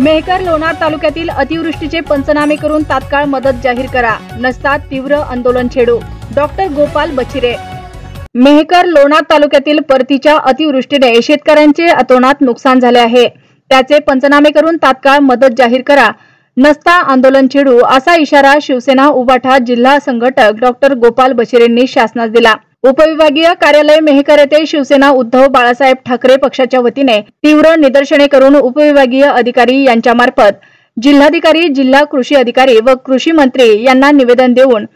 मेहकर लोणार तालुक्यातील अतिवृष्टीचे पंचनामे करून तात्काळ मदत जाहीर करा, नसता तीव्र आंदोलन छेडू। डॉक्टर गोपाल बचिरे। मेहकर लोणार तालुक्यातील परतीच्या अतिवृष्टीने शेतकऱ्यांचे अतोनात नुकसान झाले आहे। त्याचे पंचनामे करून तात्काळ मदत जाहीर करा, नसता आंदोलन छेडू, असा इशारा शिवसेना उबाठा जिल्हा संघटक डॉक्टर गोपाल बचिरेंनी शासनास दिला। उपविभागीय कार्यालय मेहकर येथे शिवसेना उद्धव बाळासाहेब ठाकरे पक्षाच्या वतीने तीव्र निदर्शने करून उपविभागीय अधिकारी यांच्यामार्फत जिल्हाधिकारी, जिल्हा कृषी अधिकारी व कृषी मंत्री यांना निवेदन देऊन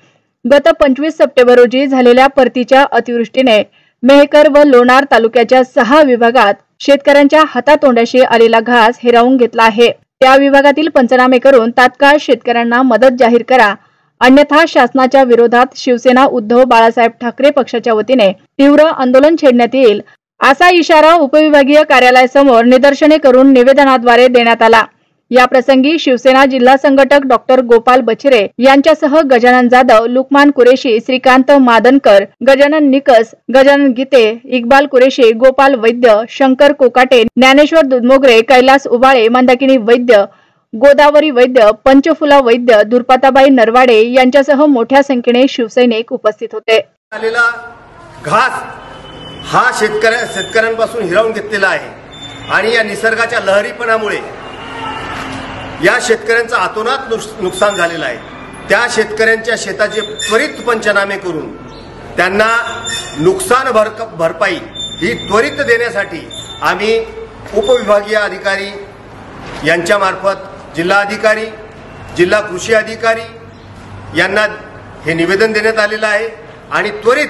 गत 25 सप्टेंबर रोजी झालेल्या परतीच्या अतिवृष्टीने मेहकर व लोणार तालुक्याच्या 6 विभागात शेतकऱ्यांच्या हातातोंडाशी आलेला घास हिरावून घेतला आहे। त्या विभागातील पंचनामे करून तात्काळ शेतकऱ्यांना मदत जाहीर करा, अन्यथा शासनाच्या विरोधात शिवसेना उद्धव बाळासाहेब ठाकरे पक्षाच्या वतीने तीव्र आंदोलन छेडण्यात येईल, असा इशारा उपविभागीय कार्यालयासमोर निदर्शने करून निवेदनाद्वारे देण्यात आला। या प्रसंगी शिवसेना जिल्हा संघटक डॉक्टर गोपाल बचिरे यांच्यासह गजानन जाधव, लुकमान कुरेशी, श्रीकांत मादनकर, गजानन निकस, गजानन गीते, इक्बाल कुरेशी, गोपाल वैद्य, शंकर कोकाटे, ज्ञानेश्वर दुधमोगरे, कैलास उबाळे, मंदाकिनी वैद्य, गोदावरी वैद्य, पंचफुला वैद्य, दुर्पाताबाई नरवाडे यांच्यासह मोठ्या संख्येने शिवसैनिक उपस्थित होते। आलेला घास हा शेतकऱ्यांपासून हिरावून घेतलेला आहे आणि या निसर्गाच्या लहरीपणामुळे या शेतकऱ्यांचं अतोनात नुकसान झालेलं आहे। त्या शेतकऱ्यांच्या शेताचे त्वरित पंचनामे करून त्यांना नुकसान भरपाई ही त्वरित देण्यासाठी आम्ही उपविभागीय अधिकारी यांच्यामार्फत जिल्हाधिकारी, जिल्हा कृषी अधिकारी यांना हे निवेदन देण्यात आलेलं आहे आणि त्वरित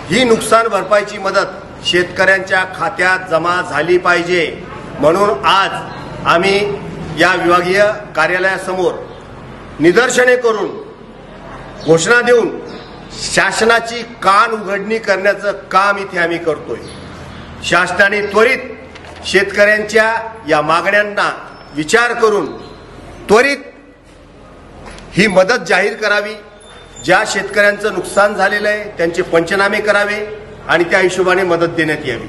ही नुकसान भरपाईची मदत शेतकऱ्यांच्या खात्यात जमा झाली पाहिजे, म्हणून आज आम्ही या विभागीय कार्यालयासमोर निदर्शने करून घोषणा देऊन शासनाची कान उघडणी करण्याचं काम इथे आम्ही करतोय। शासनाने त्वरित शेतकऱ्यांच्या या मागण्यांना विचार करून त्वरित ही मदत जाहीर करावी। ज्या शेतकऱ्यांचं नुकसान झालेलं आहे त्यांचे पंचनामे करावे आणि त्या हिशोबाने मदत देण्यात यावी।